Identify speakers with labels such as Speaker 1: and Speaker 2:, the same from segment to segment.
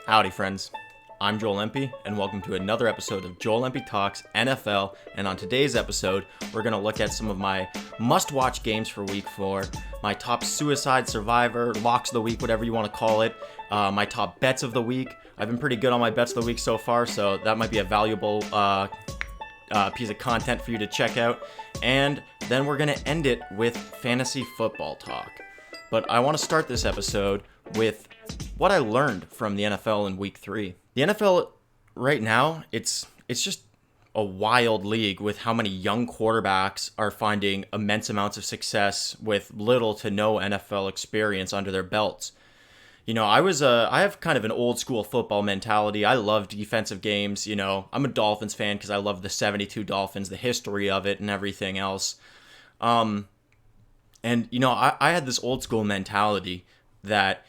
Speaker 1: Howdy, friends. I'm Joel Empey, and welcome to another episode of Joel Empey Talks NFL. And on today's episode, we're going to look at some of my must-watch games for Week 4, my top suicide survivor, locks of the week, whatever you want to call it, my top bets of the week. I've been pretty good on my bets of the week so far, so that might be a valuable piece of content for you to check out. And then we're going to end it with fantasy football talk. But I want to start this episode with what I learned from the NFL in Week 3. The NFL right now, it's just a wild league with how many young quarterbacks are finding immense amounts of success with little to no NFL experience under their belts. You know, I have kind of an old school football mentality. I love defensive games. You know, I'm a Dolphins fan because I love the 72 Dolphins, the history of it and everything else. And, you know, I had this old school mentality that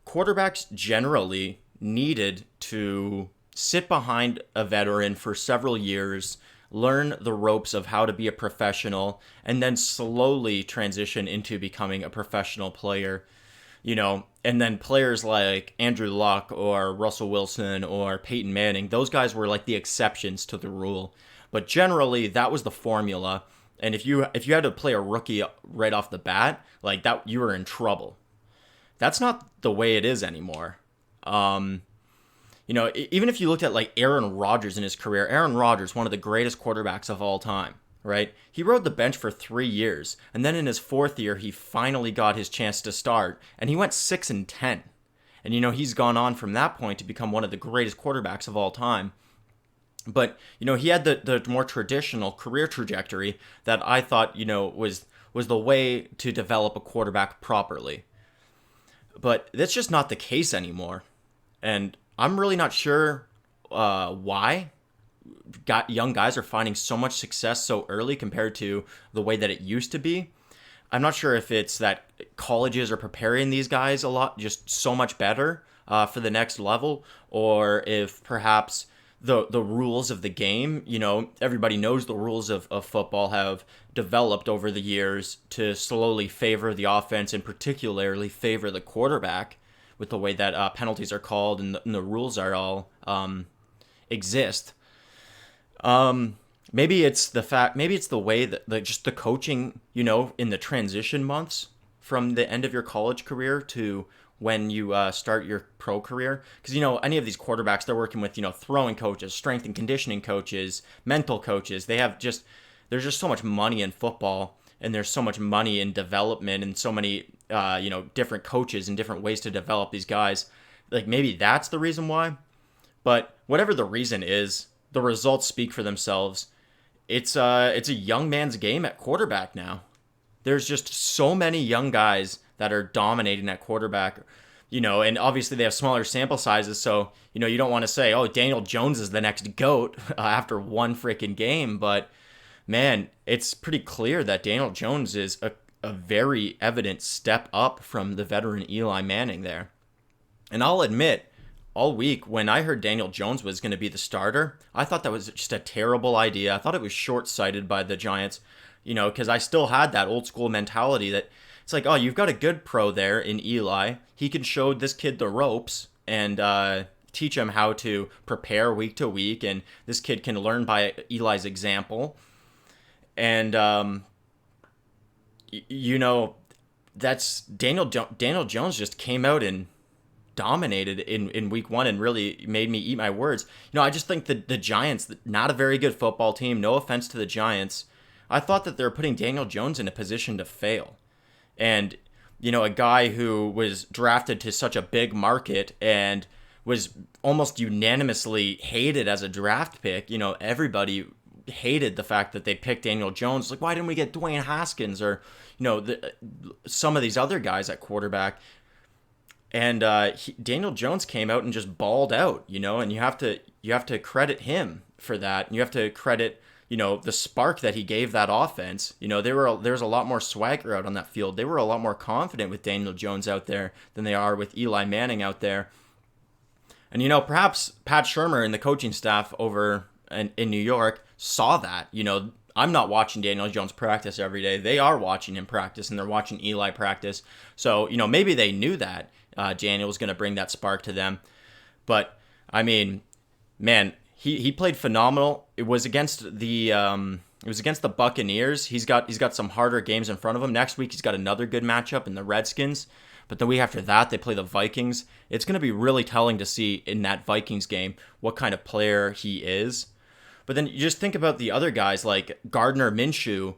Speaker 1: quarterbacks generally needed to sit behind a veteran for several years, learn the ropes of how to be a professional, and then slowly transition into becoming a professional player. You know, and then players like Andrew Luck or Russell Wilson or Peyton Manning, those guys were like the exceptions to the rule. But generally, that was the formula. And if you had to play a rookie right off the bat, like that, you were in trouble. That's not the way it is anymore. You know, even if you looked at like Aaron Rodgers in his career, Aaron Rodgers, one of the greatest quarterbacks of all time, right? He rode the bench for 3 years, and then in his fourth year, he finally got his chance to start, and he went 6-10. And you know, he's gone on from that point to become one of the greatest quarterbacks of all time. But you know, he had the more traditional career trajectory that I thought, you know, was the way to develop a quarterback properly. But that's just not the case anymore. And I'm really not sure why young guys are finding so much success so early compared to the way that it used to be. I'm not sure if it's that colleges are preparing these guys a lot, just so much better for the next level, or if perhaps the rules of the game, you know, everybody knows the rules of football have developed over the years to slowly favor the offense and particularly favor the quarterback with the way that penalties are called and the rules are all exist. Maybe it's the way that just the coaching, you know, in the transition months from the end of your college career to when you start your pro career. Because, you know, any of these quarterbacks, they're working with, you know, throwing coaches, strength and conditioning coaches, mental coaches. There's just so much money in football, and there's so much money in development and so many, you know, different coaches and different ways to develop these guys. Like, maybe that's the reason why. But whatever the reason is, the results speak for themselves. It's a young man's game at quarterback now. There's just so many young guys that are dominating at quarterback, you know, and obviously they have smaller sample sizes, so, you know, you don't want to say, oh, Daniel Jones is the next GOAT after one freaking game, but man, it's pretty clear that Daniel Jones is a very evident step up from the veteran Eli Manning there. And I'll admit, all week, when I heard Daniel Jones was going to be the starter, I thought that was just a terrible idea. I thought it was short-sighted by the Giants, you know, because I still had that old school mentality that it's like, oh, you've got a good pro there in Eli. He can show this kid the ropes and teach him how to prepare week to week, and this kid can learn by Eli's example. And, you know, that's Daniel Jones just came out and dominated in week 1 and really made me eat my words. You know, I just think that the Giants, not a very good football team, no offense to the Giants, I thought that they were putting Daniel Jones in a position to fail. And, you know, a guy who was drafted to such a big market and was almost unanimously hated as a draft pick, you know, everybody hated the fact that they picked Daniel Jones. Like, why didn't we get Dwayne Haskins or, you know, some of these other guys at quarterback? And Daniel Jones came out and just balled out, you know, and you have to credit him for that. And you have to credit, you know, the spark that he gave that offense. You know, there's a lot more swagger out on that field. They were a lot more confident with Daniel Jones out there than they are with Eli Manning out there. And, you know, perhaps Pat Shurmur and the coaching staff over in New York saw that. You know, I'm not watching Daniel Jones practice every day. They are watching him practice, and they're watching Eli practice. So, you know, maybe they knew that Daniel was going to bring that spark to them. But man, he played phenomenal. It was against the Buccaneers. He's got some harder games in front of him. Next week he's got another good matchup in the Redskins. But the week after that, they play the Vikings. It's going to be really telling to see in that Vikings game what kind of player he is. But then you just think about the other guys like Gardner Minshew.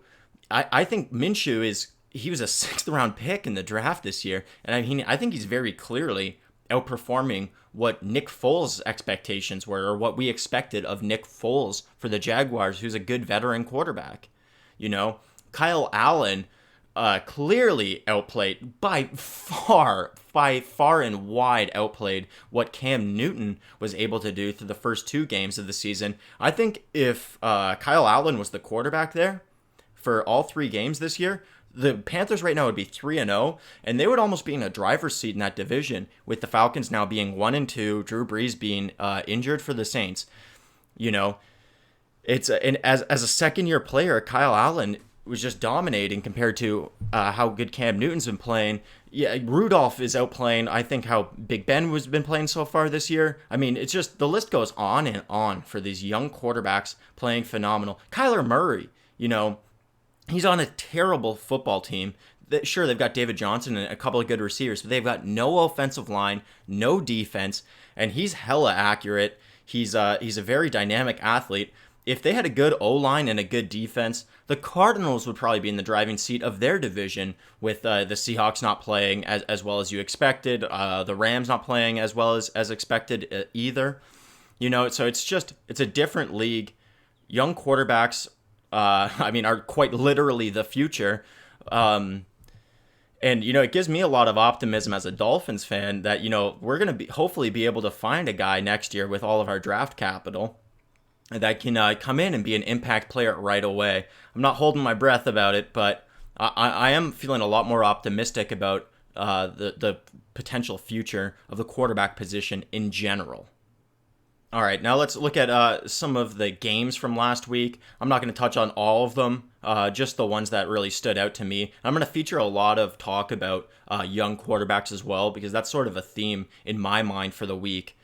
Speaker 1: I think Minshew he was a 6th round pick in the draft this year. And I think he's very clearly outperforming what Nick Foles' expectations were, or what we expected of Nick Foles for the Jaguars, who's a good veteran quarterback. Kyle Allen clearly outplayed by far and wide outplayed what Cam Newton was able to do through the first 2 games of the season. I think if Kyle Allen was the quarterback there for all 3 games this year, the Panthers right now would be 3-0, and they would almost be in a driver's seat in that division, with the Falcons now being 1-2, Drew Brees being injured for the Saints. As a second-year player, Kyle Allen was just dominating compared to how good Cam Newton's been playing. Yeah, Rudolph is outplaying, I think, how Big Ben has been playing so far this year. It's just, the list goes on and on for these young quarterbacks playing phenomenal. Kyler Murray, he's on a terrible football team. Sure, they've got David Johnson and a couple of good receivers, but they've got no offensive line, no defense, and he's hella accurate. He's a very dynamic athlete. If they had a good O-line and a good defense, the Cardinals would probably be in the driving seat of their division, with the Seahawks not playing as well as you expected, the Rams not playing as well as expected either. So it's a different league. Young quarterbacks, are quite literally the future. And, it gives me a lot of optimism as a Dolphins fan that, we're going to hopefully be able to find a guy next year with all of our draft capital that can come in and be an impact player right away. I'm not holding my breath about it, but I am feeling a lot more optimistic about the potential future of the quarterback position in general. All right, now let's look at some of the games from last week. I'm not going to touch on all of them, just the ones that really stood out to me. I'm going to feature a lot of talk about young quarterbacks as well, because that's sort of a theme in my mind for the week.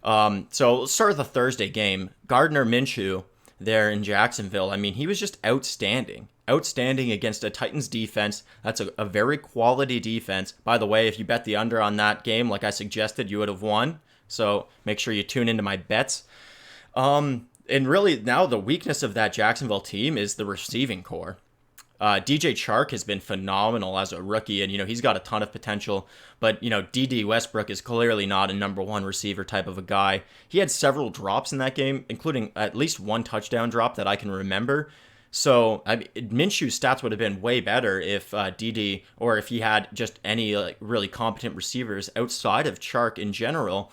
Speaker 1: So let's start with the Thursday game. Gardner Minshew there in Jacksonville. He was just outstanding against a Titans defense. That's a very quality defense. By the way, if you bet the under on that game, like I suggested, you would have won. So make sure you tune into my bets. And really now the weakness of that Jacksonville team is the receiving core. DJ Chark has been phenomenal as a rookie, and he's got a ton of potential. But D.D. Westbrook is clearly not a number one receiver type of a guy. He had several drops in that game, including at least one touchdown drop that I can remember. So Minshew's stats would have been way better if D.D. or if he had just any really competent receivers outside of Chark in general.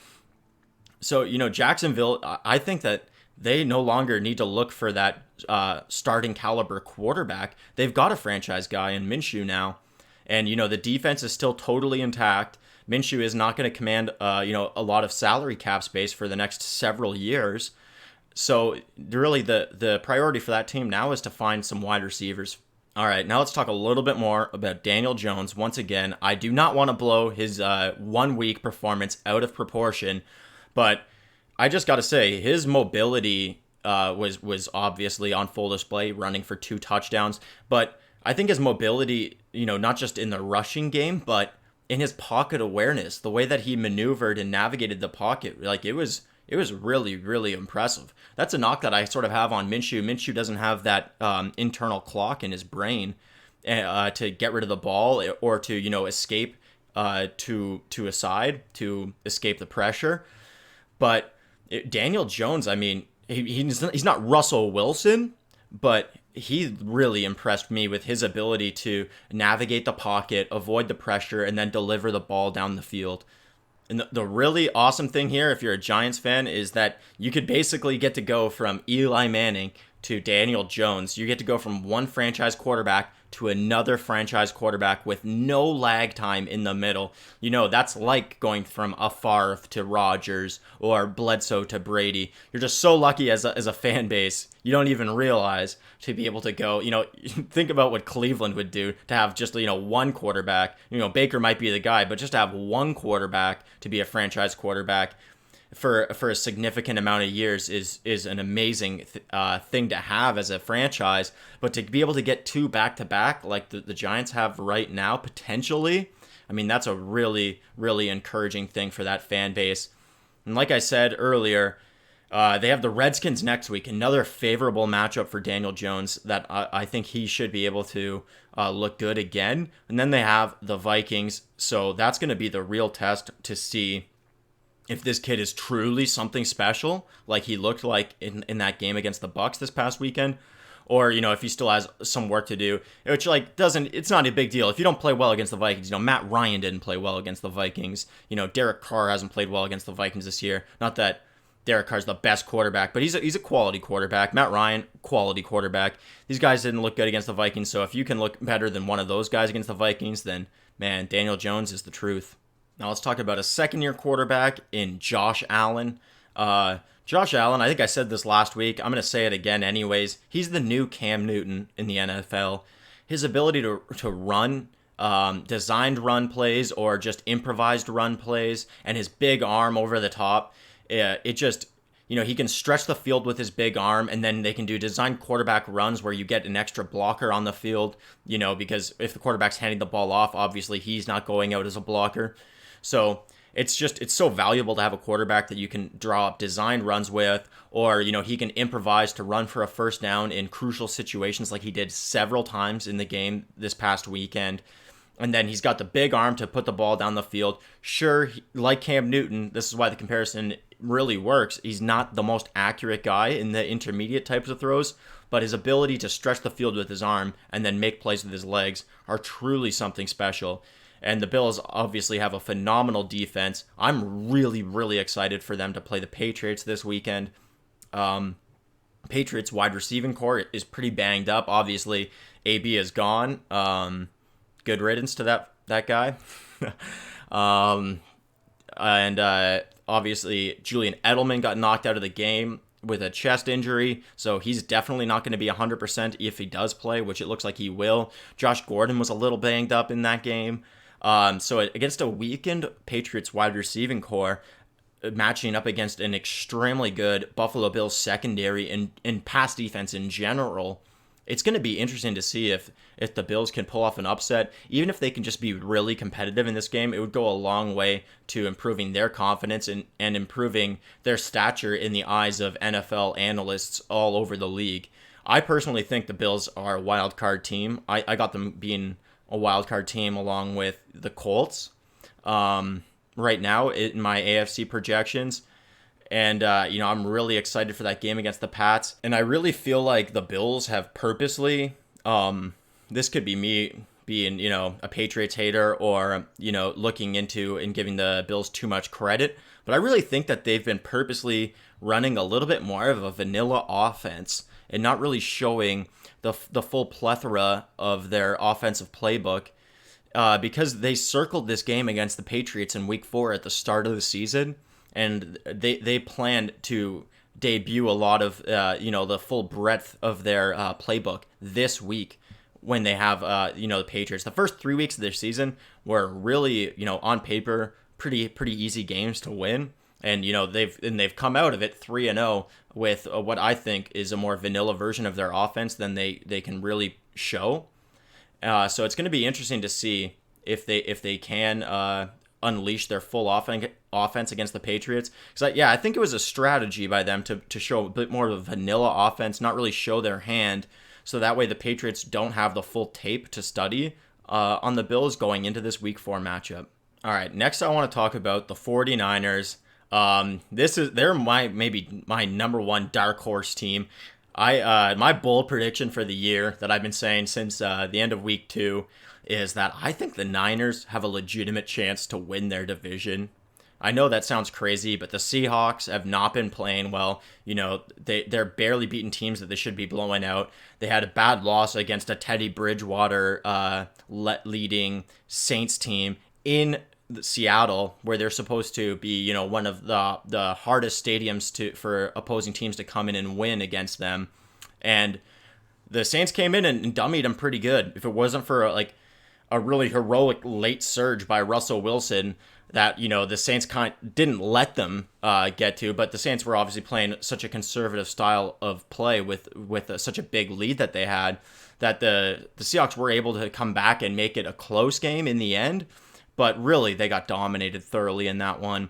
Speaker 1: So Jacksonville, I think that they no longer need to look for that starting caliber quarterback. They've got a franchise guy in Minshew now. And, the defense is still totally intact. Minshew is not going to command, a lot of salary cap space for the next several years. So really the priority for that team now is to find some wide receivers. All right, now let's talk a little bit more about Daniel Jones. Once again, I do not want to blow his 1 week performance out of proportion, but I just got to say, his mobility was obviously on full display, running for 2 touchdowns. But I think his mobility, not just in the rushing game, but in his pocket awareness, the way that he maneuvered and navigated the pocket, it was really, really impressive. That's a knock that I sort of have on Minshew. Minshew doesn't have that internal clock in his brain to get rid of the ball or to, escape to a side, to escape the pressure. But Daniel Jones, he's not Russell Wilson, but he really impressed me with his ability to navigate the pocket, avoid the pressure, and then deliver the ball down the field. And the really awesome thing here, if you're a Giants fan, is that you could basically get to go from Eli Manning to Daniel Jones. You get to go from one franchise quarterback to another franchise quarterback with no lag time in the middle. That's like going from a Favre to Rodgers or Bledsoe to Brady. You're just so lucky as a fan base. You don't even realize to be able to go, think about what Cleveland would do to have just, one quarterback. Baker might be the guy, but just to have one quarterback to be a franchise quarterback. for a significant amount of years is an amazing thing to have as a franchise. But to be able to get 2 back-to-back like the Giants have right now, potentially, I mean, that's a really, really encouraging thing for that fan base. And like I said earlier, they have the Redskins next week, another favorable matchup for Daniel Jones that I think he should be able to look good again. And then they have the Vikings, so that's going to be the real test to see if this kid is truly something special, like he looked like in that game against the Bucs this past weekend, or if he still has some work to do, which it's not a big deal if you don't play well against the Vikings. Matt Ryan didn't play well against the Vikings. Derek Carr hasn't played well against the Vikings this year. Not that Derek Carr's the best quarterback, but he's a quality quarterback. Matt Ryan, quality quarterback. These guys didn't look good against the Vikings, so if you can look better than one of those guys against the Vikings, then man, Daniel Jones is the truth. Now let's talk about a second-year quarterback in Josh Allen. Josh Allen, I think I said this last week. I'm going to say it again anyways. He's the new Cam Newton in the NFL. His ability to run, designed run plays or just improvised run plays, and his big arm over the top, it just, he can stretch the field with his big arm, and then they can do designed quarterback runs where you get an extra blocker on the field, because if the quarterback's handing the ball off, obviously he's not going out as a blocker. So it's so valuable to have a quarterback that you can draw up designed runs with, or, he can improvise to run for a first down in crucial situations like he did several times in the game this past weekend. And then he's got the big arm to put the ball down the field. Sure, like Cam Newton, this is why the comparison really works. He's not the most accurate guy in the intermediate types of throws, but his ability to stretch the field with his arm and then make plays with his legs are truly something special. And the Bills obviously have a phenomenal defense. I'm really, really excited for them to play the Patriots this weekend. Patriots wide receiving core is pretty banged up. Obviously, AB is gone. Good riddance to that guy. And obviously, Julian Edelman got knocked out of the game with a chest injury, so he's definitely not going to be 100% if he does play, which it looks like he will. Josh Gordon was a little banged up in that game. So against a weakened Patriots wide receiving core, matching up against an extremely good Buffalo Bills secondary and pass defense in general, it's going to be interesting to see if the Bills can pull off an upset. Even if they can just be really competitive in this game, it would go a long way to improving their confidence and improving their stature in the eyes of NFL analysts all over the league. I personally think the Bills are a wild card team. I got them being a wild card team along with the Colts right now in my AFC projections. And, I'm really excited for that game against the Pats. And I really feel like the Bills have purposely, this could be me being, a Patriots hater or, looking into and giving the Bills too much credit. But I really think that they've been purposely running a little bit more of a vanilla offense and not really showing the full plethora of their offensive playbook because they circled this game against the Patriots in Week 4 at the start of the season. And they planned to debut a lot of, the full breadth of their playbook this week when they have, the Patriots. The first 3 weeks of their season were really, on paper, pretty easy games to win. And, they've come out of it 3-0 with what I think is a more vanilla version of their offense than they can really show. So it's going to be interesting to see if they can unleash their full offense against the Patriots. Because I think it was a strategy by them to show a bit more of a vanilla offense, not really show their hand, so that way the Patriots don't have the full tape to study on the Bills going into this Week 4 matchup. All right, next I want to talk about the 49ers. They're maybe my number one dark horse team. My bold prediction for the year that I've been saying since the end of Week 2 is that I think the Niners have a legitimate chance to win their division. I know that sounds crazy, but the Seahawks have not been playing well. They're barely beating teams that they should be blowing out. They had a bad loss against a Teddy Bridgewater leading Saints team in Seattle, where they're supposed to be, one of the hardest stadiums for opposing teams to come in and win against them. And the Saints came in and dummied them pretty good. If it wasn't for a really heroic late surge by Russell Wilson that, the Saints didn't let them get to, but the Saints were obviously playing such a conservative style of play with such a big lead that they had, that the Seahawks were able to come back and make it a close game in the end, but really they got dominated thoroughly in that one.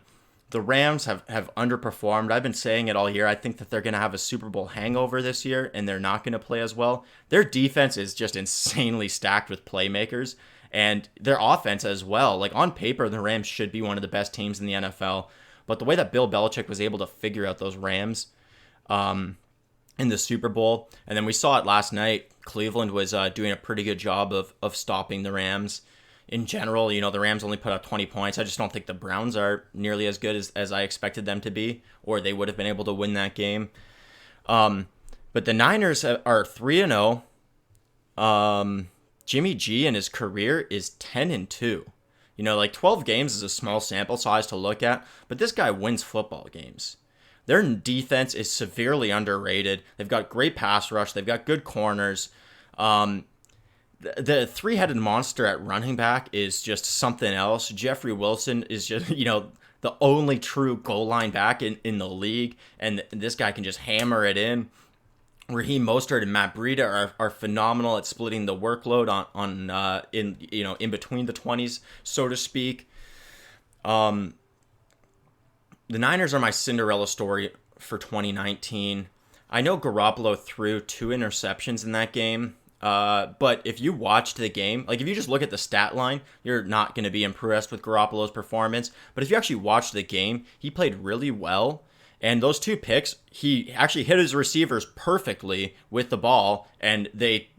Speaker 1: The Rams have underperformed. I've been saying it all year. I think that they're going to have a Super Bowl hangover this year, and they're not going to play as well. Their defense is just insanely stacked with playmakers, and their offense as well. Like, on paper, the Rams should be one of the best teams in the NFL, but the way that Bill Belichick was able to figure out those Rams in the Super Bowl, and then we saw it last night, Cleveland was doing a pretty good job of stopping the Rams. In general, the Rams only put up 20 points. I just don't think the Browns are nearly as good as I expected them to be, or they would have been able to win that game. But the Niners are 3-0. Jimmy G in his career is 10-2. 12 games is a small sample size to look at, but this guy wins football games. Their defense is severely underrated. They've got great pass rush. They've got good corners. The three-headed monster at running back is just something else. Jeffrey Wilson is just, the only true goal line back in the league, and this guy can just hammer it in. Raheem Mostert and Matt Breida are phenomenal at splitting the workload in between the 20s, so to speak. The Niners are my Cinderella story for 2019. I know Garoppolo threw 2 interceptions in that game. But if you watched the game, like if you just look at the stat line, you're not going to be impressed with Garoppolo's performance. But if you actually watched the game, he played really well. And those 2 picks, he actually hit his receivers perfectly with the ball, and they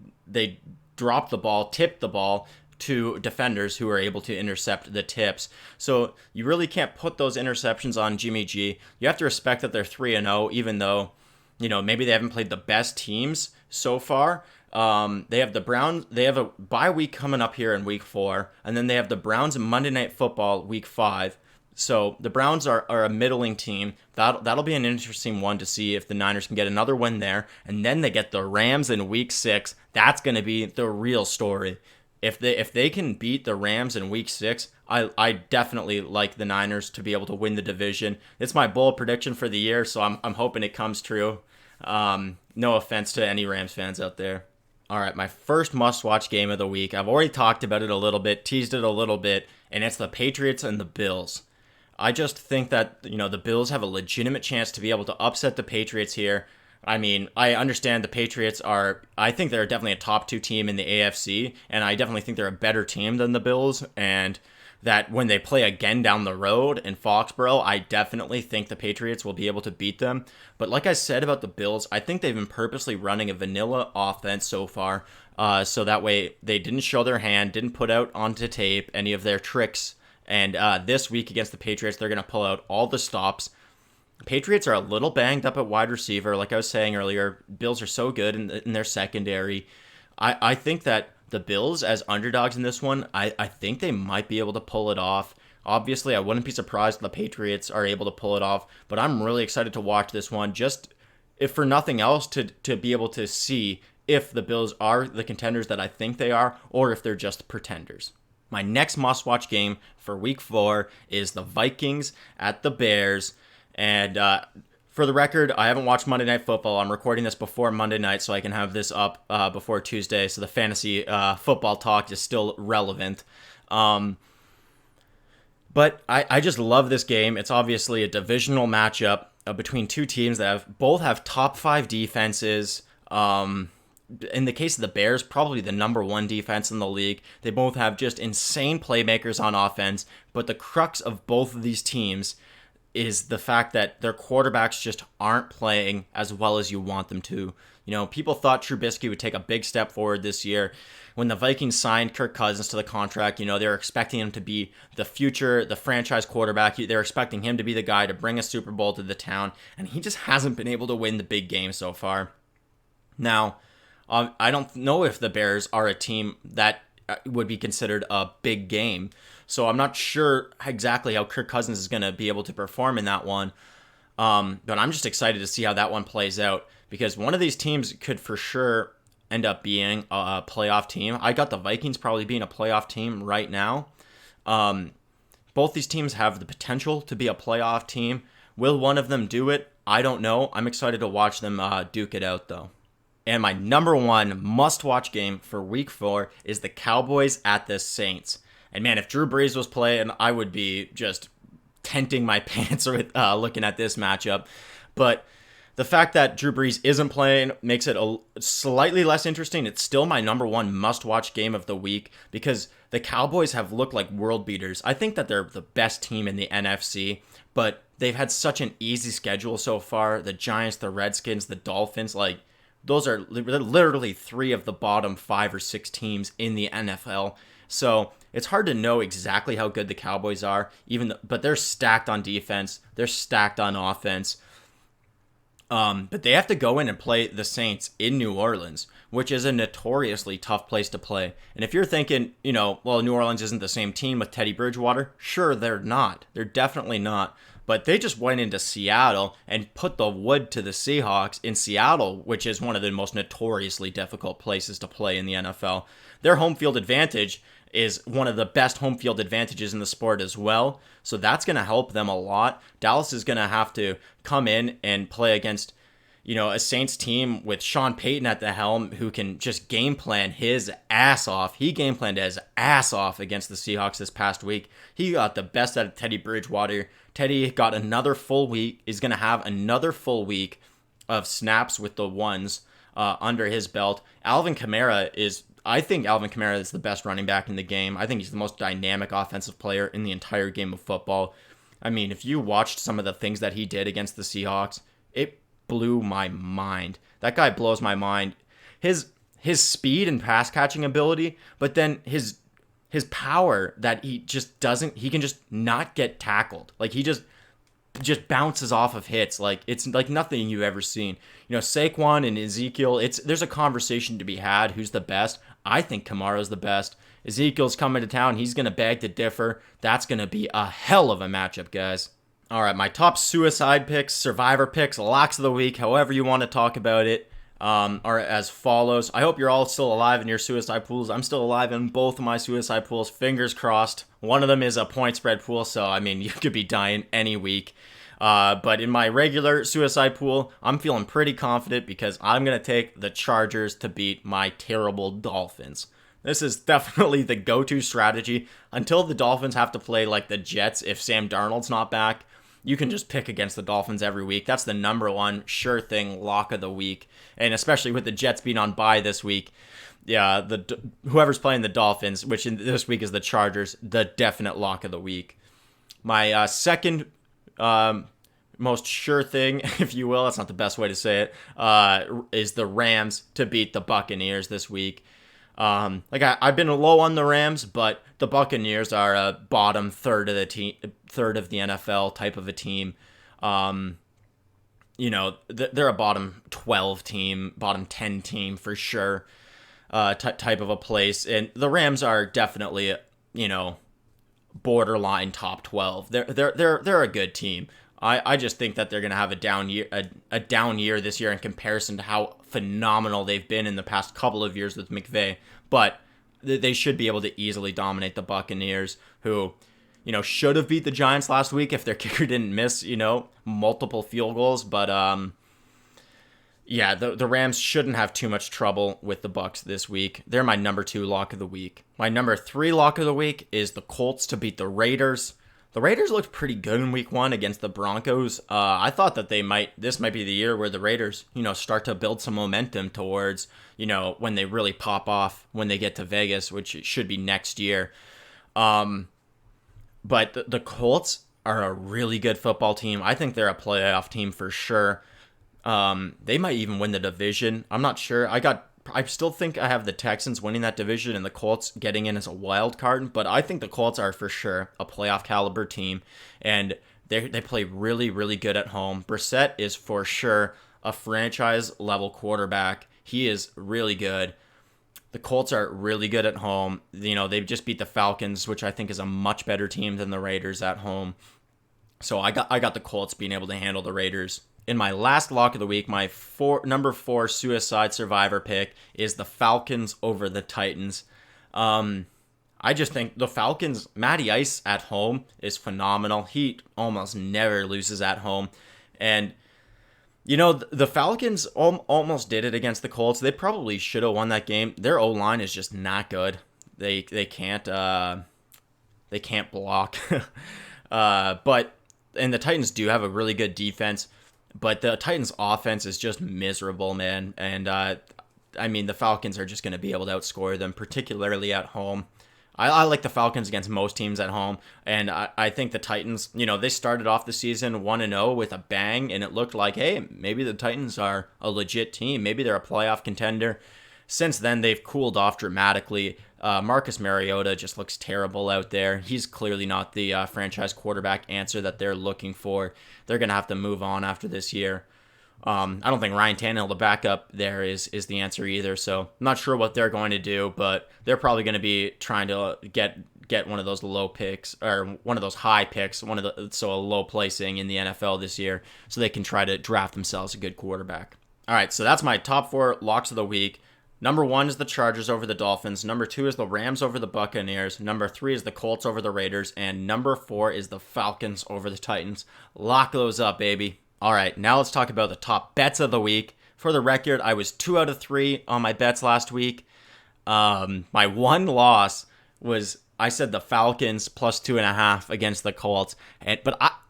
Speaker 1: dropped the ball, tipped the ball to defenders who were able to intercept the tips. So you really can't put those interceptions on Jimmy G. You have to respect that they're 3-0, even though, maybe they haven't played the best teams so far. They have the Browns. They have a bye week coming up here in week 4, and then they have the Browns in Monday Night Football week 5. So the Browns are a middling team. That'll be an interesting one to see if the Niners can get another win there, and then they get the Rams in week 6. That's going to be the real story. If they can beat the Rams in week 6, I definitely like the Niners to be able to win the division. It's my bold prediction for the year, so I'm hoping it comes true. No offense to any Rams fans out there. All right, my first must-watch game of the week. I've already talked about it a little bit, teased it a little bit, and it's the Patriots and the Bills. I just think that, the Bills have a legitimate chance to be able to upset the Patriots here. I mean, I understand the Patriots I think they're definitely a top 2 team in the AFC, and I definitely think they're a better team than the Bills, and that when they play again down the road in Foxborough, I definitely think the Patriots will be able to beat them. But like I said about the Bills, I think they've been purposely running a vanilla offense so far, so that way they didn't show their hand, didn't put out onto tape any of their tricks. And this week against the Patriots, they're going to pull out all the stops. Patriots are a little banged up at wide receiver. Like I was saying earlier, Bills are so good in their secondary. I think that the Bills as underdogs in this one, I think they might be able to pull it off. Obviously, I wouldn't be surprised if the Patriots are able to pull it off, but I'm really excited to watch this one, just if for nothing else, to be able to see if the Bills are the contenders that I think they are, or if they're just pretenders. My next must-watch game for Week 4 is the Vikings at the Bears, and for the record, I haven't watched Monday Night Football. I'm recording this before Monday night so I can have this up before Tuesday, so the fantasy football talk is still relevant. But I just love this game. It's obviously a divisional matchup between 2 teams that both have top 5 defenses. In the case of the Bears, probably the number 1 defense in the league. They both have just insane playmakers on offense, but the crux of both of these teams is the fact that their quarterbacks just aren't playing as well as you want them to. People thought Trubisky would take a big step forward this year. When the Vikings signed Kirk Cousins to the contract, they were expecting him to be the future, the franchise quarterback. They're expecting him to be the guy to bring a Super Bowl to the town, and he just hasn't been able to win the big game so far. Now, I don't know if the Bears are a team that would be considered a big game. So I'm not sure exactly how Kirk Cousins is going to be able to perform in that one. But I'm just excited to see how that one plays out, because one of these teams could for sure end up being a playoff team. I got the Vikings probably being a playoff team right now. Both these teams have the potential to be a playoff team. Will one of them do it? I don't know. I'm excited to watch them duke it out, though. And my number one must-watch game for Week 4 is the Cowboys at the Saints. And man, if Drew Brees was playing, I would be just tenting my pants with looking at this matchup. But the fact that Drew Brees isn't playing makes it slightly less interesting. It's still my number one must-watch game of the week because the Cowboys have looked like world beaters. I think that they're the best team in the NFC, but they've had such an easy schedule so far. The Giants, the Redskins, the Dolphins, those are literally 3 of the bottom 5 or 6 teams in the NFL. So it's hard to know exactly how good the Cowboys are, but they're stacked on defense. They're stacked on offense. But they have to go in and play the Saints in New Orleans, which is a notoriously tough place to play. And if you're thinking, New Orleans isn't the same team with Teddy Bridgewater, sure, they're not. They're definitely not. But they just went into Seattle and put the wood to the Seahawks in Seattle, which is one of the most notoriously difficult places to play in the NFL. Their home field advantage is one of the best home field advantages in the sport as well. So that's going to help them a lot. Dallas is going to have to come in and play against, a Saints team with Sean Payton at the helm who can just game plan his ass off. He game planned his ass off against the Seahawks this past week. He got the best out of Teddy Bridgewater. Teddy got another full week, is going to have another full week of snaps with the ones under his belt. I think Alvin Kamara is the best running back in the game. I think he's the most dynamic offensive player in the entire game of football. I mean, if you watched some of the things that he did against the Seahawks, it blew my mind. That guy blows my mind. His speed and pass catching ability, but then his power that he can just not get tackled. He just bounces off of hits. It's like nothing you've ever seen. Saquon and Ezekiel, there's a conversation to be had. Who's the best? I think Kamara's the best. Ezekiel's coming to town. He's going to beg to differ. That's going to be a hell of a matchup, guys. All right, my top suicide picks, survivor picks, locks of the week, however you want to talk about it, are as follows. I hope you're all still alive in your suicide pools. I'm still alive in both of my suicide pools. Fingers crossed. One of them is a point spread pool, so, you could be dying any week. But in my regular suicide pool, I'm feeling pretty confident because I'm going to take the Chargers to beat my terrible Dolphins. This is definitely the go-to strategy until the Dolphins have to play like the Jets if Sam Darnold's not back. You can just pick against the Dolphins every week. That's the number one sure thing lock of the week. And especially with the Jets being on bye this week, yeah, whoever's playing the Dolphins, which in this week is the Chargers, the definite lock of the week. My second most sure thing, if you will, that's not the best way to say it, is the Rams to beat the Buccaneers this week. I've been low on the Rams, but the Buccaneers are a bottom third of the NFL type of a team. They're a bottom 12 team, bottom 10 team for sure, type of a place. And the Rams are definitely, borderline top 12. They're a good team. I just think that they're going to have a down year this year in comparison to how phenomenal they've been in the past couple of years with McVay. But they should be able to easily dominate the Buccaneers, who, should have beat the Giants last week if their kicker didn't miss, multiple field goals. But the Rams shouldn't have too much trouble with the Bucs this week. They're my number 2 lock of the week. My number 3 lock of the week is the Colts to beat the Raiders. The Raiders looked pretty good in week 1 against the Broncos. I thought that this might be the year where the Raiders, start to build some momentum towards, when they really pop off when they get to Vegas, which it should be next year. But the Colts are a really good football team. I think they're a playoff team for sure. They might even win the division. I'm not sure. I still think I have the Texans winning that division and the Colts getting in as a wild card, but I think the Colts are for sure a playoff caliber team, and they play really, really good at home. Brissett is for sure a franchise level quarterback. He is really good. The Colts are really good at home. They've just beat the Falcons, which I think is a much better team than the Raiders at home. So I got the Colts being able to handle the Raiders in my last lock of the week, my number 4 suicide survivor pick is the Falcons over the Titans. I just think the Falcons, Matty Ice at home is phenomenal. He almost never loses at home. And, the Falcons almost did it against the Colts. They probably should have won that game. Their O-line is just not good. They can't block. And the Titans do have a really good defense, but the Titans offense is just miserable, man. And the Falcons are just going to be able to outscore them, particularly at home. I like the Falcons against most teams at home, and I think the Titans, they started off the season 1-0 with a bang, and it looked like, hey, maybe the Titans are a legit team. Maybe they're a playoff contender. Since then, they've cooled off dramatically. Marcus Mariota just looks terrible out there. He's clearly not the franchise quarterback answer that they're looking for. They're going to have to move on after this year. I don't think Ryan Tannehill, the backup there, is the answer either. So I'm not sure what they're going to do, but they're probably going to be trying to get one of those low picks or one of those high picks, a low placing in the NFL this year, so they can try to draft themselves a good quarterback. All right, so that's my top 4 locks of the week. Number 1 is the Chargers over the Dolphins. Number 2 is the Rams over the Buccaneers. Number 3 is the Colts over the Raiders. And number 4 is the Falcons over the Titans. Lock those up, baby. All right, now let's talk about the top bets of the week. For the record, I was 2 out of 3 on my bets last week. My one loss was I said the Falcons plus 2.5 against the Colts.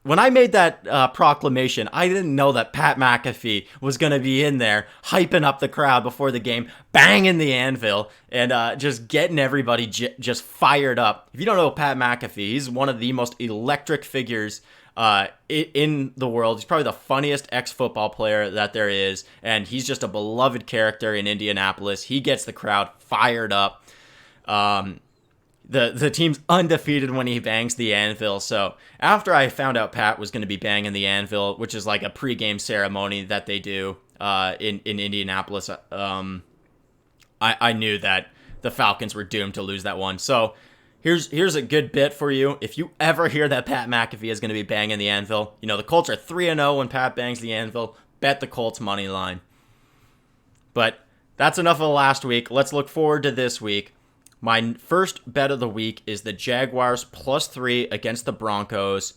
Speaker 1: When I made that proclamation, I didn't know that Pat McAfee was going to be in there hyping up the crowd before the game, banging the anvil, and just getting everybody just fired up. If you don't know Pat McAfee, he's one of the most electric figures in the world. He's probably the funniest ex-football player that there is, and he's just a beloved character in Indianapolis. He gets the crowd fired up. The team's undefeated when he bangs the anvil. So after I found out Pat was going to be banging the anvil, which is like a pregame ceremony that they do in Indianapolis, I knew that the Falcons were doomed to lose that one. So here's a good bit for you. If you ever hear that Pat McAfee is going to be banging the anvil, the Colts are 3-0 when Pat bangs the anvil. Bet the Colts money line. But that's enough of last week. Let's look forward to this week. My first bet of the week is the Jaguars plus 3 against the Broncos.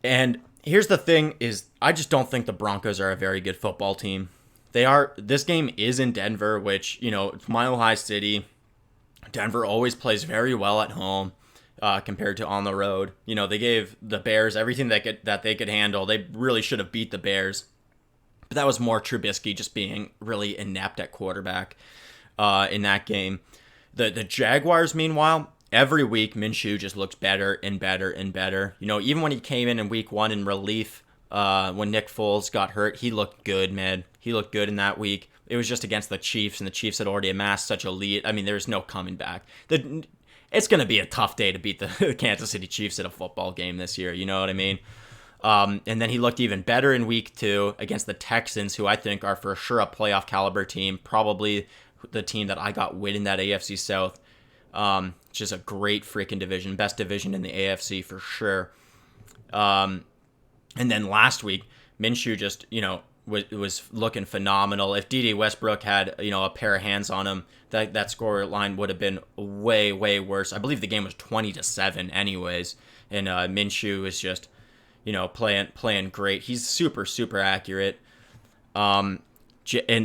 Speaker 1: And here's the thing is I just don't think the Broncos are a very good football team. This game is in Denver, which, it's Mile High City. Denver always plays very well at home compared to on the road. They gave the Bears everything that they could handle. They really should have beat the Bears. But that was more Trubisky just being really inept at quarterback in that game. The Jaguars, meanwhile, every week Minshew just looks better and better and better. Even when he came in week 1 in relief, when Nick Foles got hurt, he looked good, man. He looked good in that week. It was just against the Chiefs, and the Chiefs had already amassed such a lead. I mean, there's no coming back. It's going to be a tough day to beat the Kansas City Chiefs at a football game this year. You know what I mean? And then he looked even better in week 2 against the Texans, who I think are for sure a playoff caliber team, probably the team that I got winning that AFC South, which is a great freaking division, best division in the AFC for sure. And then last week, Minshew just, was looking phenomenal. If D.D. Westbrook had, a pair of hands on him, that score line would have been way, way worse. I believe the game was 20-7 anyways. And Minshew is just, playing great. He's super, super accurate. And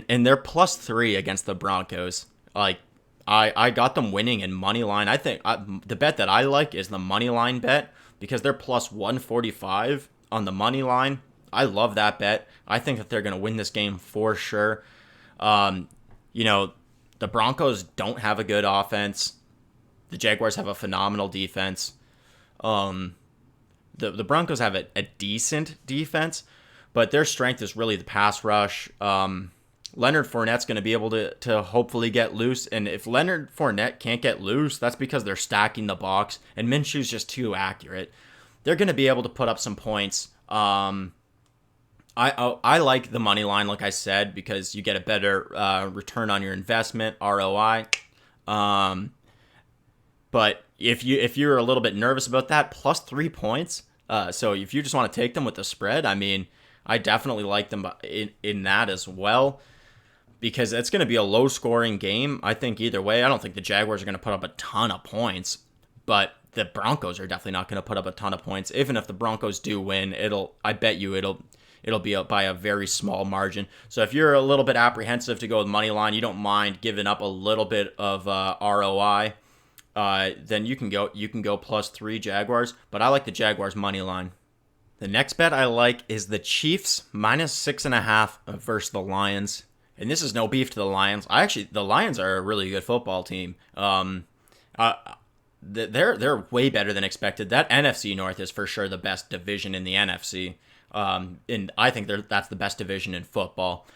Speaker 1: they're plus 3 against the Broncos. Like, I got them winning in money line. I think the bet that I like is the money line bet because they're plus 145 on the money line. I love that bet. I think that they're going to win this game for sure. The Broncos don't have a good offense. The Jaguars have a phenomenal defense. The Broncos have a decent defense, but their strength is really the pass rush. Leonard Fournette's going to be able to hopefully get loose. And if Leonard Fournette can't get loose, that's because they're stacking the box. And Minshew's just too accurate. They're going to be able to put up some points. I like the money line, like I said, because you get a better return on your investment, ROI. But if you're a little bit nervous about that, plus 3 points. So if you just want to take them with the spread, I mean, I definitely like them in that as well, because it's going to be a low-scoring game. I think either way, I don't think the Jaguars are going to put up a ton of points, but the Broncos are definitely not going to put up a ton of points. Even if the Broncos do win, I bet you it'll be by a very small margin. So if you're a little bit apprehensive to go with money line, you don't mind giving up a little bit of ROI, then you can go +3 Jaguars. But I like the Jaguars money line. The next bet I like is the Chiefs -6.5 versus the Lions. And this is no beef to the Lions. The Lions are a really good football team. They're way better than expected. That NFC North is for sure the best division in the NFC. And I think that's the best division in football,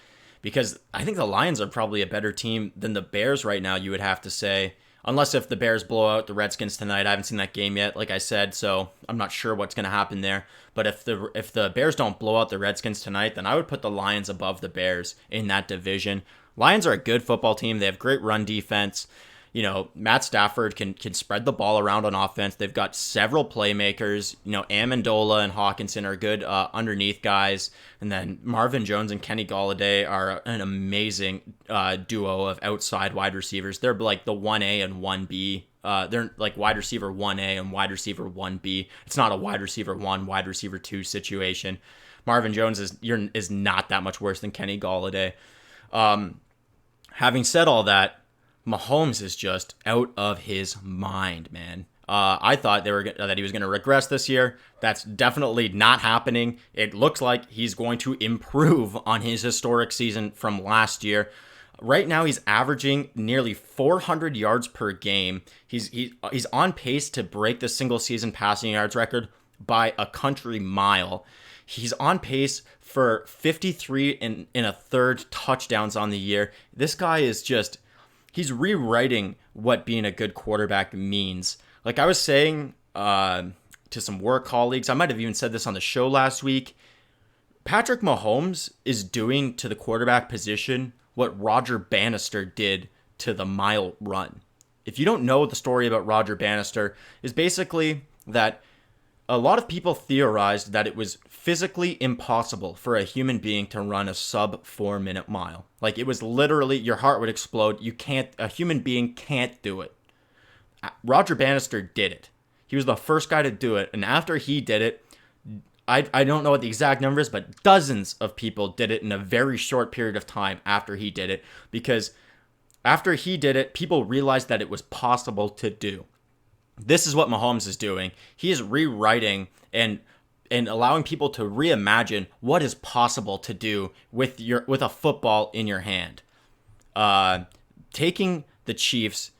Speaker 1: because I think the Lions are probably a better team than the Bears right now, you would have to say. Unless if the Bears blow out the Redskins tonight. I haven't seen that game yet, like I said, so I'm not sure what's going to happen there. But if the Bears don't blow out the Redskins tonight, then I would put the Lions above the Bears in that division. Lions are a good football team. They have great run defense. Matt Stafford can spread the ball around on offense. They've got several playmakers. Amendola and Hawkinson are good underneath guys. And then Marvin Jones and Kenny Golladay are an amazing duo of outside wide receivers. They're like the 1A and 1B. They're like wide receiver 1A and wide receiver 1B. It's not a wide receiver 1, wide receiver 2 situation. Marvin Jones is not that much worse than Kenny Golladay. Having said all that, Mahomes is just out of his mind, man. I thought that he was going to regress this year. That's definitely not happening. It looks like he's going to improve on his historic season from last year. Right now, he's averaging nearly 400 yards per game. He's on pace to break the single season passing yards record by a country mile. He's on pace for 53 and a third touchdowns on the year. This guy is just... He's rewriting what being a good quarterback means. Like I was saying to some work colleagues, I might have even said this on the show last week, Patrick Mahomes is doing to the quarterback position what Roger Bannister did to the mile run. If you don't know the story about Roger Bannister, is basically that a lot of people theorized that it was physically impossible for a human being to run a sub 4-minute mile. Like it was literally, your heart would explode. A human being can't do it. Roger Bannister did it. He was the first guy to do it. And after he did it, I don't know what the exact number is, but dozens of people did it in a very short period of time after he did it. Because after he did it, people realized that it was possible to do. This is what Mahomes is doing. He is rewriting and allowing people to reimagine what is possible to do with a football in your hand. Getting the Chiefs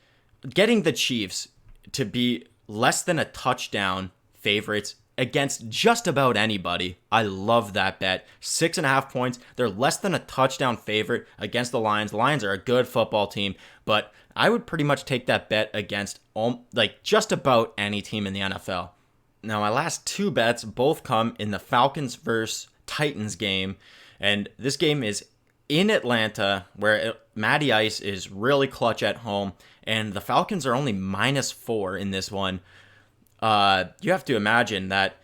Speaker 1: to be less than a touchdown favorites against just about anybody. I love that bet. 6.5 points. They're less than a touchdown favorite against the Lions. The Lions are a good football team, but I would pretty much take that bet against just about any team in the NFL. Now, my last two bets both come in the Falcons versus Titans game, and this game is in Atlanta, where Matty Ice is really clutch at home, and the Falcons are only -4 in this one. You have to imagine that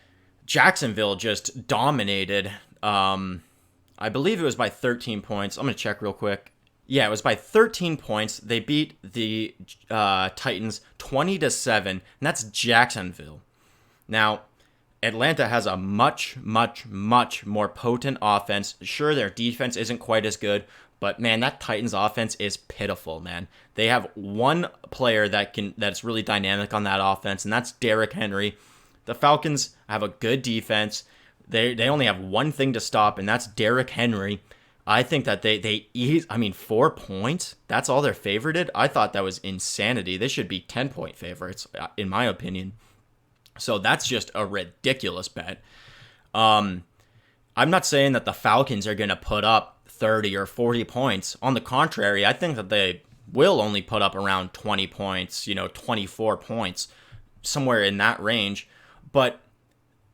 Speaker 1: Jacksonville just dominated. I believe it was by 13 points. I'm going to check real quick. Yeah, it was by 13 points. They beat the Titans 20-7, and that's Jacksonville. Now, Atlanta has a much, much, much more potent offense. Sure, their defense isn't quite as good, but man, that Titans offense is pitiful, man. They have one player that's really dynamic on that offense, and that's Derrick Henry. The Falcons have a good defense. They only have one thing to stop, and that's Derrick Henry. I think that 4 points, that's all they're favorited. I thought that was insanity. They should be 10-point favorites, in my opinion. So that's just a ridiculous bet. I'm not saying that the Falcons are going to put up 30 or 40 points. On the contrary, I think that they will only put up around 20 points, 24 points, somewhere in that range. But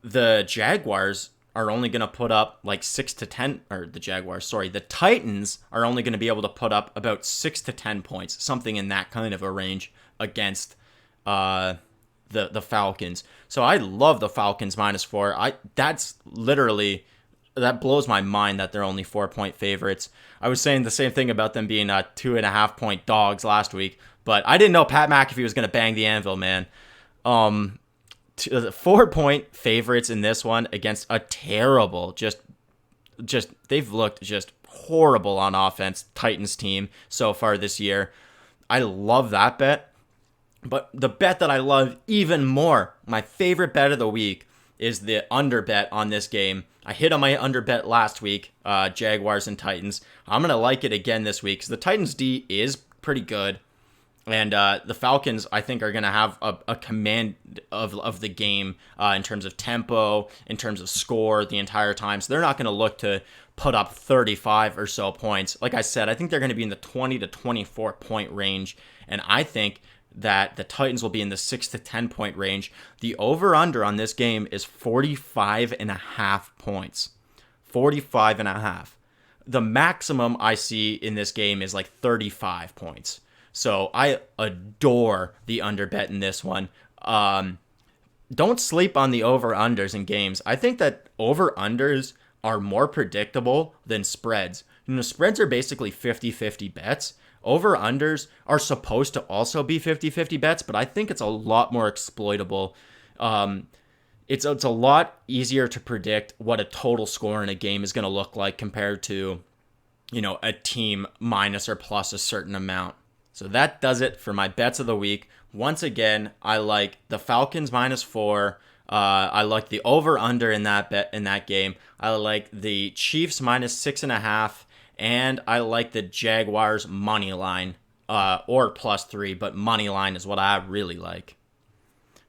Speaker 1: the Jaguars are only going to put up like 6 to 10, or the Titans are only going to be able to put up about 6 to 10 points, something in that kind of a range against the Falcons. So I love the Falcons -4. That's literally that blows my mind that they're only 4-point favorites. I was saying the same thing about them being 2.5-point dogs last week, but I didn't know Pat McAfee was going to bang the anvil, man. 4-point favorites in this one against a terrible, just they've looked just horrible on offense, Titans team so far this year. I love that bet. But the bet that I love even more, my favorite bet of the week, is the under bet on this game. I hit on my under bet last week, Jaguars and Titans. I'm going to like it again this week because the Titans D is pretty good. And the Falcons, I think, are going to have a command of the game in terms of tempo, in terms of score the entire time. So they're not going to look to put up 35 or so points. Like I said, I think they're going to be in the 20 to 24 point range. And I think that the Titans will be in the 6 to 10 point range. The over-under on this game is 45.5 points. 45.5. The maximum I see in this game is like 35 points. So I adore the under bet in this one. Don't sleep on the over-unders in games. I think that over-unders are more predictable than spreads. Spreads are basically 50-50 bets. Over-unders are supposed to also be 50-50 bets, but I think it's a lot more exploitable. It's a lot easier to predict what a total score in a game is going to look like compared to, a team minus or plus a certain amount. So that does it for my bets of the week. Once again, I like the Falcons -4. I like the over/under in that game. I like the Chiefs -6.5, and I like the Jaguars money line or +3, but money line is what I really like.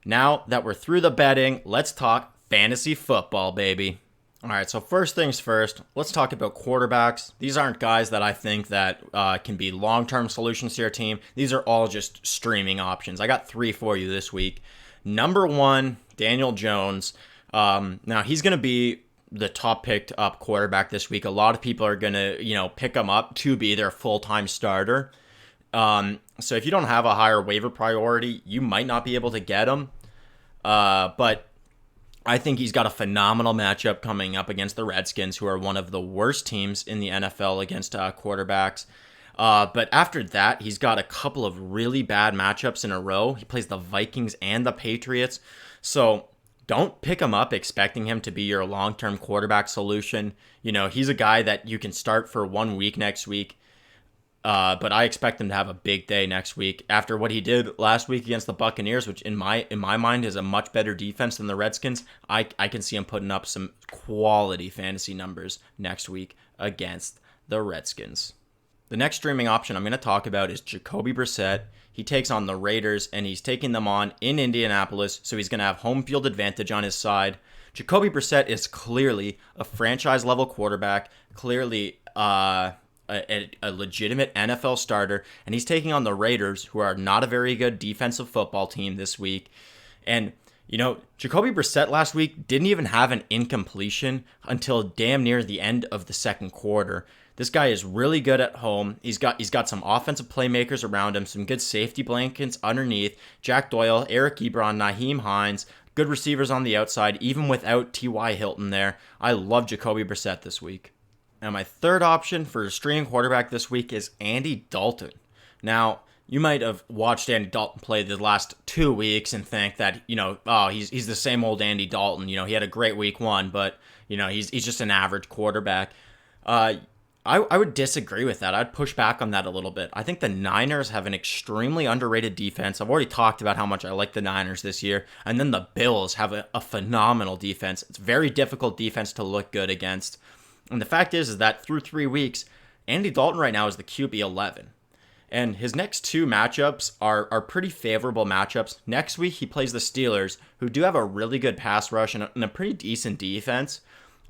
Speaker 1: Now that we're through the betting, let's talk fantasy football, baby. All right, so first things first, let's talk about quarterbacks. These aren't guys that I think that can be long-term solutions to your team. These are all just streaming options. I got 3 for you this week. Number 1, Daniel Jones. Now, he's going to be the top picked up quarterback this week. A lot of people are going to, pick him up to be their full-time starter. So if you don't have a higher waiver priority, you might not be able to get him. But I think he's got a phenomenal matchup coming up against the Redskins, who are one of the worst teams in the NFL against quarterbacks. But after that, he's got a couple of really bad matchups in a row. He plays the Vikings and the Patriots. So don't pick him up expecting him to be your long-term quarterback solution. He's a guy that you can start for 1 week next week. But I expect him to have a big day next week after what he did last week against the Buccaneers, which in my mind is a much better defense than the Redskins. I can see him putting up some quality fantasy numbers next week against the Redskins. The next streaming option I'm going to talk about is Jacoby Brissett. He takes on the Raiders, and he's taking them on in Indianapolis, so he's going to have home field advantage on his side. Jacoby Brissett is clearly a franchise-level quarterback, clearly a legitimate NFL starter, and he's taking on the Raiders, who are not a very good defensive football team this week. And, Jacoby Brissett last week didn't even have an incompletion until damn near the end of the second quarter. This guy is really good at home. He's got some offensive playmakers around him, some good safety blankets underneath. Jack Doyle, Eric Ebron, Nyheim Hines, good receivers on the outside, even without T.Y. Hilton there. I love Jacoby Brissett this week. Now, my third option for a streaming quarterback this week is Andy Dalton. Now, you might have watched Andy Dalton play the last 2 weeks and think that, he's the same old Andy Dalton. He had a great week 1, but, he's just an average quarterback. I would disagree with that. I'd push back on that a little bit. I think the Niners have an extremely underrated defense. I've already talked about how much I like the Niners this year. And then the Bills have a phenomenal defense. It's a very difficult defense to look good against. And the fact is that through 3 weeks, Andy Dalton right now is the QB 11. And his next 2 matchups are pretty favorable matchups. Next week, he plays the Steelers, who do have a really good pass rush and a pretty decent defense.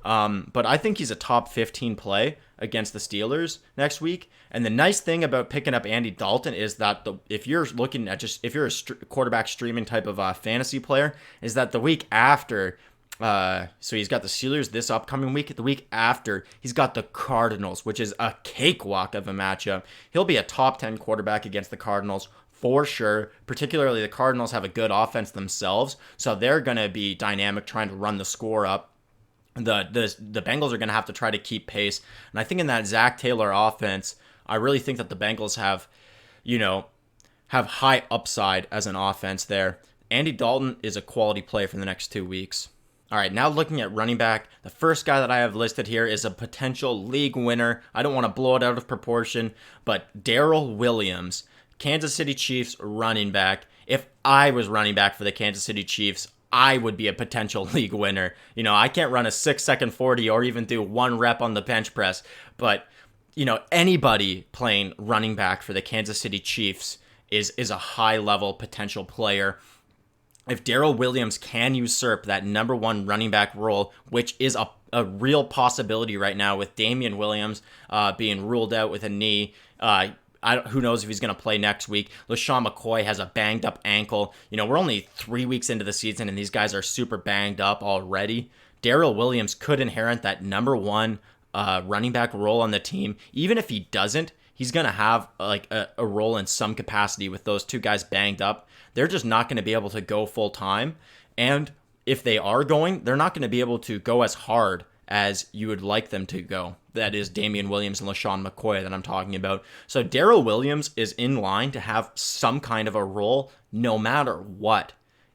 Speaker 1: But I think he's a top 15 play against the Steelers next week. And the nice thing about picking up Andy Dalton is that if you're a quarterback streaming type of fantasy player, is that the week after, so he's got the Steelers this upcoming week. The week after, he's got the Cardinals, which is a cakewalk of a matchup. He'll be a top 10 quarterback against the Cardinals for sure. Particularly the Cardinals have a good offense themselves, so they're going to be dynamic trying to run the score up. the Bengals are going to have to try to keep pace. And I think in that Zach Taylor offense, I really think that the Bengals have high upside as an offense there. Andy Dalton is a quality play for the next 2 weeks. All right, now looking at running back, the first guy that I have listed here is a potential league winner. I don't want to blow it out of proportion, but Darrell Williams, Kansas City Chiefs running back. If I was running back for the Kansas City Chiefs, I would be a potential league winner. I can't run a 6-second 40 or even do one rep on the bench press, but anybody playing running back for the Kansas City Chiefs is a high-level potential player. If Darrell Williams can usurp that number one running back role, which is a real possibility right now with Damian Williams being ruled out with a knee, who knows if he's going to play next week. LaShawn McCoy has a banged up ankle. We're only 3 weeks into the season and these guys are super banged up already. Darrell Williams could inherit that number one running back role on the team. Even if he doesn't, he's going to have a role in some capacity with those two guys banged up. They're just not going to be able to go full time. And if they are going, they're not going to be able to go as hard as you would like them to go. That is Damian Williams and LaShawn McCoy that I'm talking about. So Darrell Williams is in line to have some kind of a role no matter what.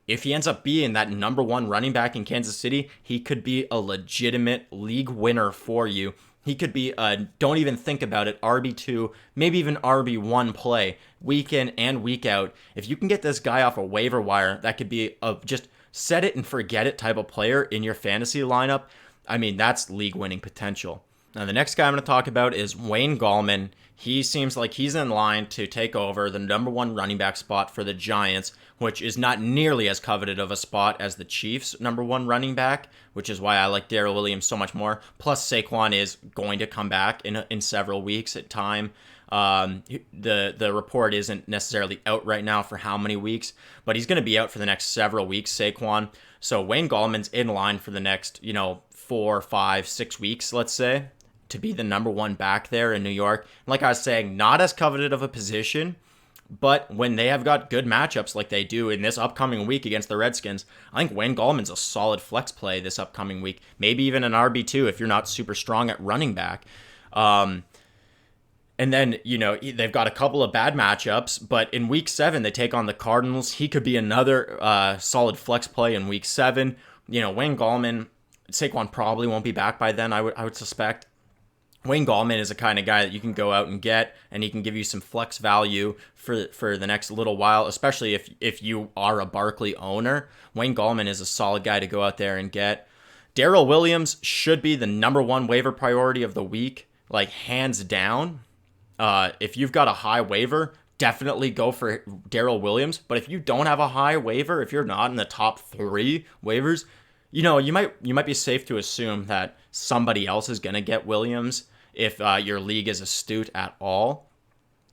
Speaker 1: If he ends up being that number one running back in Kansas City, he could be a legitimate league winner for you. He could be don't even think about it, RB2, maybe even RB1 play, week in and week out. If you can get this guy off a waiver wire, that could be a just set it and forget it type of player in your fantasy lineup. I mean, that's league winning potential. Now, the next guy I'm going to talk about is Wayne Gallman. He seems like he's in line to take over the number one running back spot for the Giants, which is not nearly as coveted of a spot as the Chiefs' number one running back, which is why I like Darrell Williams so much more. Plus, Saquon is going to come back in several weeks at time. The report isn't necessarily out right now for how many weeks, but he's going to be out for the next several weeks, Saquon. So Wayne Gallman's in line for the next, 4, 5, 6 weeks, let's say, to be the number one back there in New York. Like I was saying, not as coveted of a position, but when they have got good matchups like they do in this upcoming week against the Redskins, I think Wayne Gallman's a solid flex play this upcoming week. Maybe even an RB2 if you're not super strong at running back. And then, they've got a couple of bad matchups, but in week 7, they take on the Cardinals. He could be another solid flex play in week 7. Wayne Gallman, Saquon probably won't be back by then, I would suspect. Wayne Gallman is the kind of guy that you can go out and get, and he can give you some flex value for the next little while, especially if you are a Barkley owner. Wayne Gallman is a solid guy to go out there and get. Darrell Williams should be the number one waiver priority of the week, like hands down. If you've got a high waiver, definitely go for Darrell Williams. But if you don't have a high waiver, if you're not in the top 3 waivers, you might be safe to assume that somebody else is going to get Williams if your league is astute at all.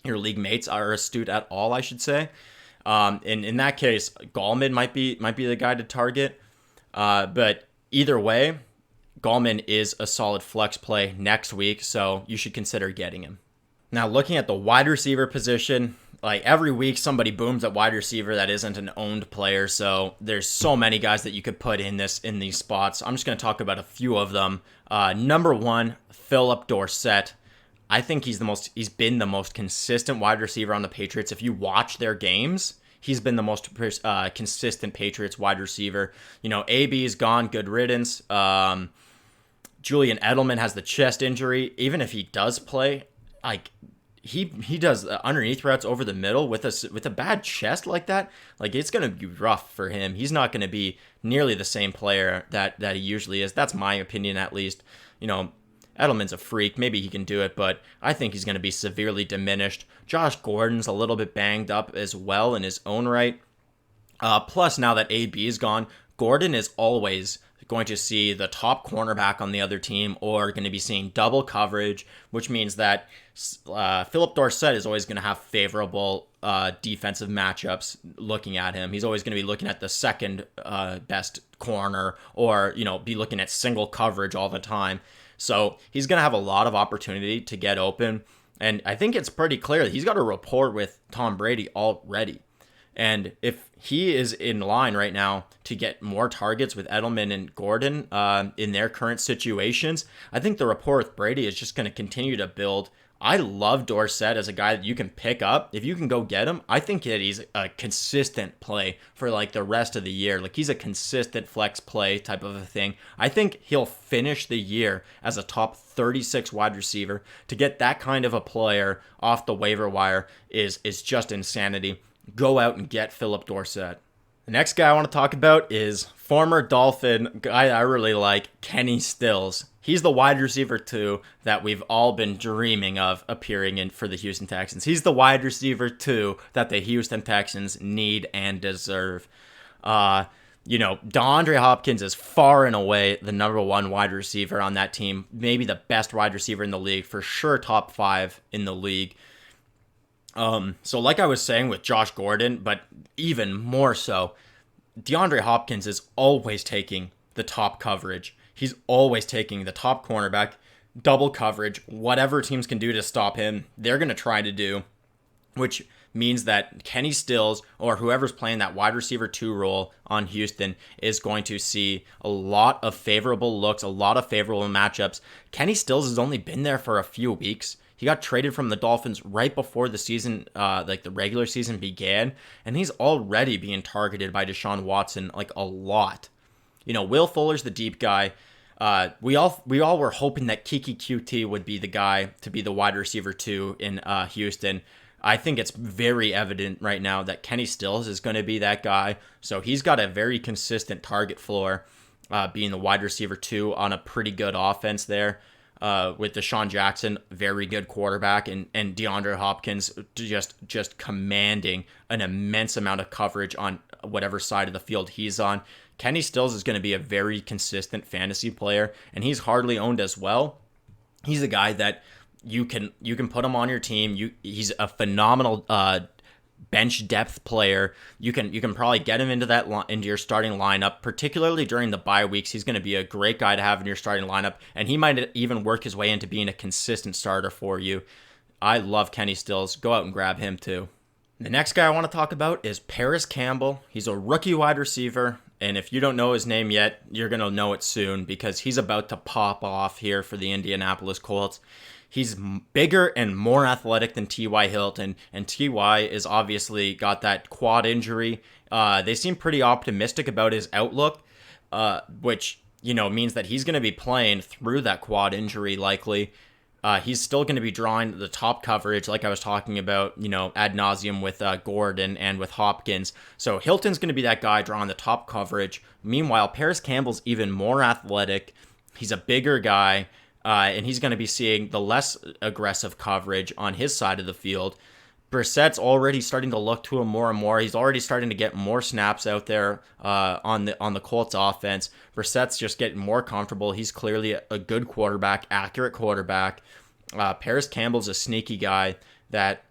Speaker 1: Your league mates are astute at all, I should say. In that case, Gallman might be the guy to target. But either way, Gallman is a solid flex play next week, so you should consider getting him. Now, looking at the wide receiver position, like every week somebody booms at wide receiver that isn't an owned player, so there's so many guys that you could put in these spots. I'm just going to talk about a few of them. Number 1, Philip Dorsett. I think he's been the most consistent wide receiver on the Patriots. If you watch their games, he's been the most consistent Patriots wide receiver. AB is gone, good riddance. Julian Edelman has the chest injury. Even if he does play, he does underneath routes over the middle with a bad chest like that. Like, it's going to be rough for him. He's not going to be nearly the same player that he usually is. That's my opinion, at least. Edelman's a freak. Maybe he can do it, but I think he's going to be severely diminished. Josh Gordon's a little bit banged up as well in his own right. Plus, now that AB is gone, Gordon is always going to see the top cornerback on the other team or going to be seeing double coverage, which means that Philip Dorsett is always going to have favorable defensive matchups looking at him. He's always going to be looking at the second best corner or, be looking at single coverage all the time. So he's going to have a lot of opportunity to get open. And I think it's pretty clear that he's got a rapport with Tom Brady already. And if he is in line right now to get more targets with Edelman and Gordon in their current situations, I think the rapport with Brady is just going to continue to build. I love Dorsett as a guy that you can pick up. If you can go get him, I think that he's a consistent play for like the rest of the year. Like he's a consistent flex play type of a thing. I think he'll finish the year as a top 36 wide receiver. To get that kind of a player off the waiver wire is just insanity. Go out and get Philip Dorsett. The next guy I want to talk about is former Dolphin guy I really like, Kenny Stills. He's the wide receiver 2 that we've all been dreaming of appearing in for the Houston Texans. He's the wide receiver 2 that the Houston Texans need and deserve. DeAndre Hopkins is far and away the number 1 wide receiver on that team. Maybe the best wide receiver in the league. For sure top 5 in the league. So like I was saying with Josh Gordon, but even more so, DeAndre Hopkins is always taking the top coverage. He's always taking the top cornerback, double coverage, whatever teams can do to stop him, they're going to try to do, which means that Kenny Stills or whoever's playing that wide receiver 2 role on Houston is going to see a lot of favorable looks, a lot of favorable matchups. Kenny Stills has only been there for a few weeks. He got traded from the Dolphins right before the season, like the regular season began, and he's already being targeted by Deshaun Watson like a lot. Will Fuller's the deep guy. We all were hoping that Kiki QT would be the guy to be the wide receiver 2 in Houston. I think it's very evident right now that Kenny Stills is going to be that guy. So he's got a very consistent target floor, being the wide receiver 2 on a pretty good offense there. With Deshaun Jackson, very good quarterback, and DeAndre Hopkins just commanding an immense amount of coverage on whatever side of the field he's on. Kenny Stills is going to be a very consistent fantasy player, and he's hardly owned as well. He's a guy that you can put him on your team. He's a phenomenal bench depth player. You can probably get him into your starting lineup, particularly during the bye weeks. He's going to be a great guy to have in your starting lineup, and he might even work his way into being a consistent starter for you. I love Kenny Stills. Go out and grab him too. The next guy I want to talk about is Paris Campbell. He's a rookie wide receiver, and if you don't know his name yet, you're going to know it soon because he's about to pop off here for the Indianapolis Colts. He's bigger and more athletic than T.Y. Hilton, and T.Y. is obviously got that quad injury. They seem pretty optimistic about his outlook, which means that he's going to be playing through that quad injury likely. He's still going to be drawing the top coverage, like I was talking about, ad nauseum with Gordon and with Hopkins. So Hilton's going to be that guy drawing the top coverage. Meanwhile, Paris Campbell's even more athletic. He's a bigger guy. And he's going to be seeing the less aggressive coverage on his side of the field. Brissett's already starting to look to him more and more. He's already starting to get more snaps out there on the Colts offense. Brissett's just getting more comfortable. He's clearly a good quarterback, accurate quarterback. Paris Campbell's a sneaky guy that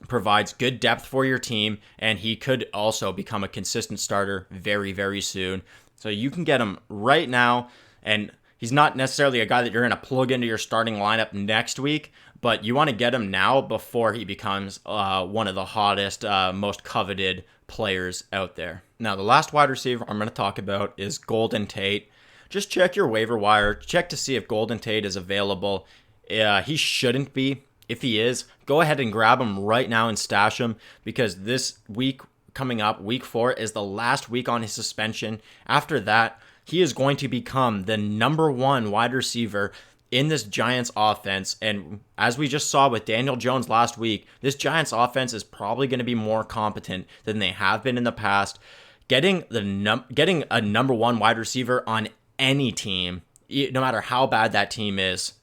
Speaker 1: provides good depth for your team, and he could also become a consistent starter very, very soon. So you can get him right now, and he's not necessarily a guy that you're going to plug into your starting lineup next week, but you want to get him now before he becomes one of the hottest, most coveted players out there. Now, the last wide receiver I'm going to talk about is Golden Tate. Just check your waiver wire. Check to see if Golden Tate is available. He shouldn't be. If he is, go ahead and grab him right now and stash him because this week coming up, week 4, is the last week on his suspension. After that, he is going to become the number 1 wide receiver in this Giants offense. And as we just saw with Daniel Jones last week, this Giants offense is probably going to be more competent than they have been in the past. Getting a number 1 wide receiver on any team, no matter how bad that team is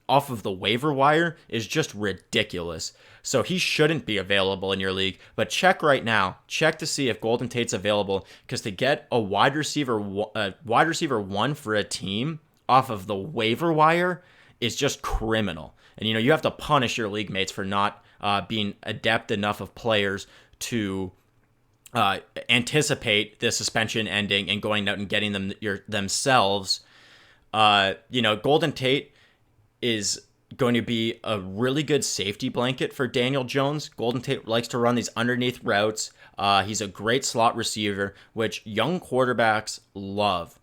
Speaker 1: off of the waiver wire is just ridiculous. So he shouldn't be available in your league, but check right now. Check to see if Golden Tate's available, because to get a wide receiver 1 for a team off of the waiver wire is just criminal. And you have to punish your league mates for not being adept enough of players to anticipate the suspension ending and going out and getting them themselves. Golden Tate is going to be a really good safety blanket for Daniel Jones. Golden Tate likes to run these underneath routes. He's a great slot receiver, which young quarterbacks love.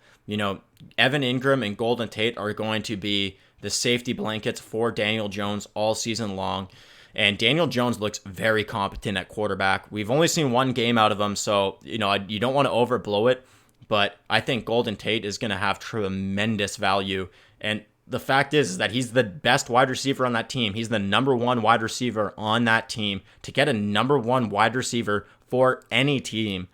Speaker 1: Evan Ingram and Golden Tate are going to be the safety blankets for Daniel Jones all season long. And Daniel Jones looks very competent at quarterback. We've only seen one game out of him, so you don't want to overblow it. But I think Golden Tate is going to have tremendous value. And the fact is that he's the best wide receiver on that team. He's the number one wide receiver on that team. To get a number one wide receiver for any team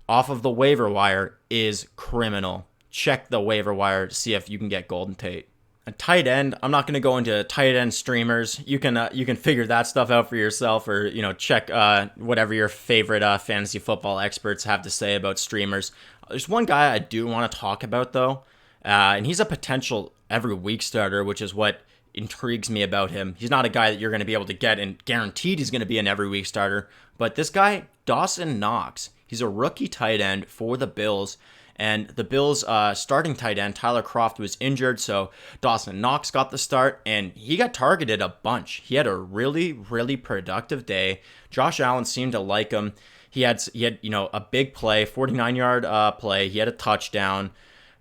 Speaker 1: off of the waiver wire is criminal. Check the waiver wire to see if you can get Golden Tate. A tight end, I'm not going to go into tight end streamers. You can figure that stuff out for yourself, or check whatever your favorite fantasy football experts have to say about streamers. There's one guy I do want to talk about though, and he's a potential every week starter, which is what intrigues me about him. He's not a guy that you're going to be able to get and guaranteed he's going to be an every week starter, but this guy, Dawson Knox, he's a rookie tight end for the Bills. And the Bills' starting tight end, Tyler Kroft, was injured, so Dawson Knox got the start, and he got targeted a bunch. He had a really, really productive day. Josh Allen seemed to like him. He had a big play, 49-yard play. He had a touchdown.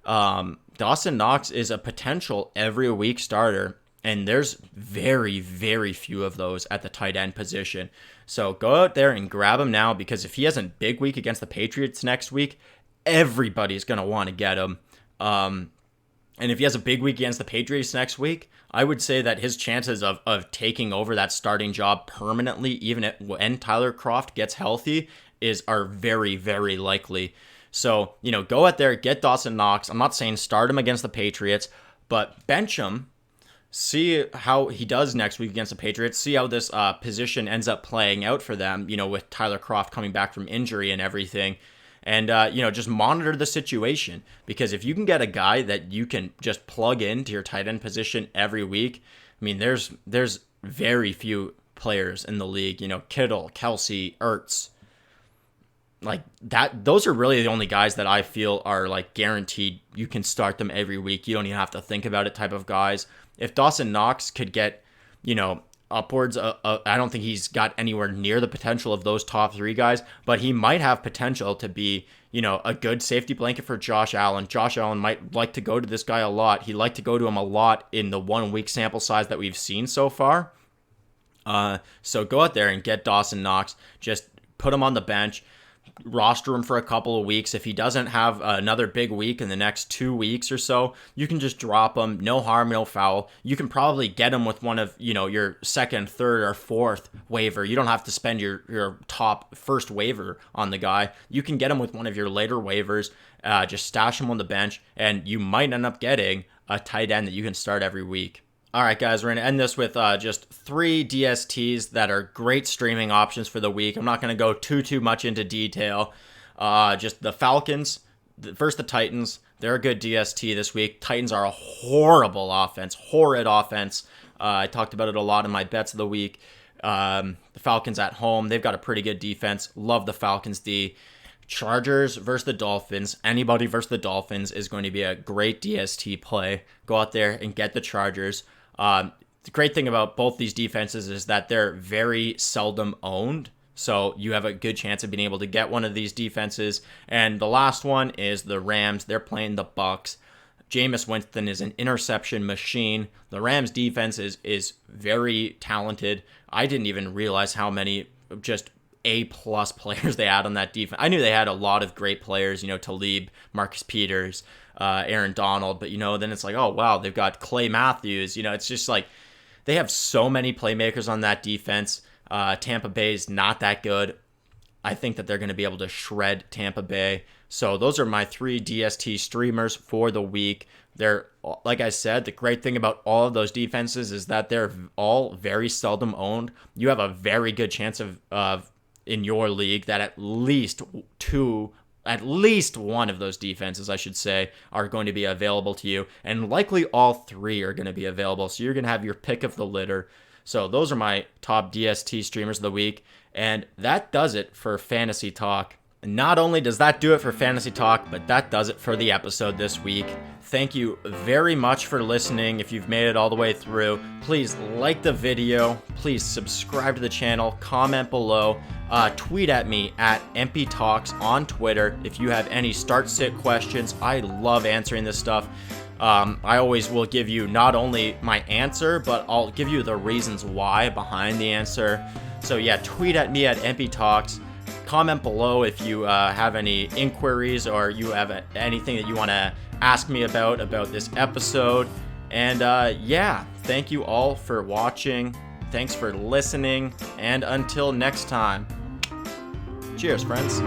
Speaker 1: Dawson Knox is a potential every week starter, and there's very, very few of those at the tight end position. So go out there and grab him now, because if he has a big week against the Patriots next week, everybody's going to want to get him. And if he has a big week against the Patriots next week, I would say that his chances of taking over that starting job permanently, even when Tyler Kroft gets healthy, are very, very likely. So, go out there, get Dawson Knox. I'm not saying start him against the Patriots, but bench him. See how he does next week against the Patriots. See how this position ends up playing out for them, with Tyler Kroft coming back from injury and everything. And, just monitor the situation, because if you can get a guy that you can just plug into your tight end position every week, I mean, there's very few players in the league, Kittle, Kelsey, Ertz, like that. Those are really the only guys that I feel are like guaranteed you can start them every week. You don't even have to think about it type of guys. If Dawson Knox could get, upwards, I don't think he's got anywhere near the potential of those top three guys, but he might have potential to be, a good safety blanket for Josh Allen. Josh Allen might like to go to this guy a lot. He'd like to go to him a lot in the 1 week sample size that we've seen so far. So go out there and get Dawson Knox. Just put him on the bench. Roster him for a couple of weeks. If he doesn't have another big week in the next 2 weeks or so, you can just drop him. No harm, no foul. You can probably get him with one of, your second, third, or fourth waiver. You don't have to spend your top first waiver on the guy. You can get him with one of your later waivers. Just stash him on the bench, and you might end up getting a tight end that you can start every week. All right, guys, we're going to end this with just 3 DSTs that are great streaming options for the week. I'm not going to go too much into detail. Just the Falcons, first the Titans. They're a good DST this week. Titans are a horrible offense, horrid offense. I talked about it a lot in my bets of the week. The Falcons at home, they've got a pretty good defense. Love the Falcons D. Chargers versus the Dolphins. Anybody versus the Dolphins is going to be a great DST play. Go out there and get the Chargers. The great thing about both these defenses is that they're very seldom owned, so you have a good chance of being able to get one of these defenses. And the last one is the Rams. They're playing the Bucks. Jameis Winston is an interception machine. The Rams defense is very talented. I didn't even realize how many just A-plus players they had on that defense. I knew they had a lot of great players, Talib, Marcus Peters, Aaron Donald, but then it's like, oh wow, they've got Clay Matthews. It's just like they have so many playmakers on that defense. Tampa Bay is not that good. I think that they're going to be able to shred Tampa Bay. So those are my 3 DST streamers for the week. They're, like I said, the great thing about all of those defenses is that they're all very seldom owned. You have a very good chance of in your league that at least one of those defenses, I should say, are going to be available to you, and likely all 3 are going to be available. So you're going to have your pick of the litter. So those are my top DST streamers of the week, and that does it for Fantasy Talk. Not only does that do it for Fantasy Talk, but that does it for the episode this week. Thank you very much for listening. If you've made it all the way through, please like the video, please subscribe to the channel, comment below, tweet at me at MPTalks on Twitter if you have any start-sit questions. I love answering this stuff. I always will give you not only my answer, but I'll give you the reasons why behind the answer. So yeah, tweet at me at MPTalks. Comment below if you have any inquiries or you have anything that you want to ask me about this episode. And yeah, thank you all for watching. Thanks for listening. And until next time, cheers, friends.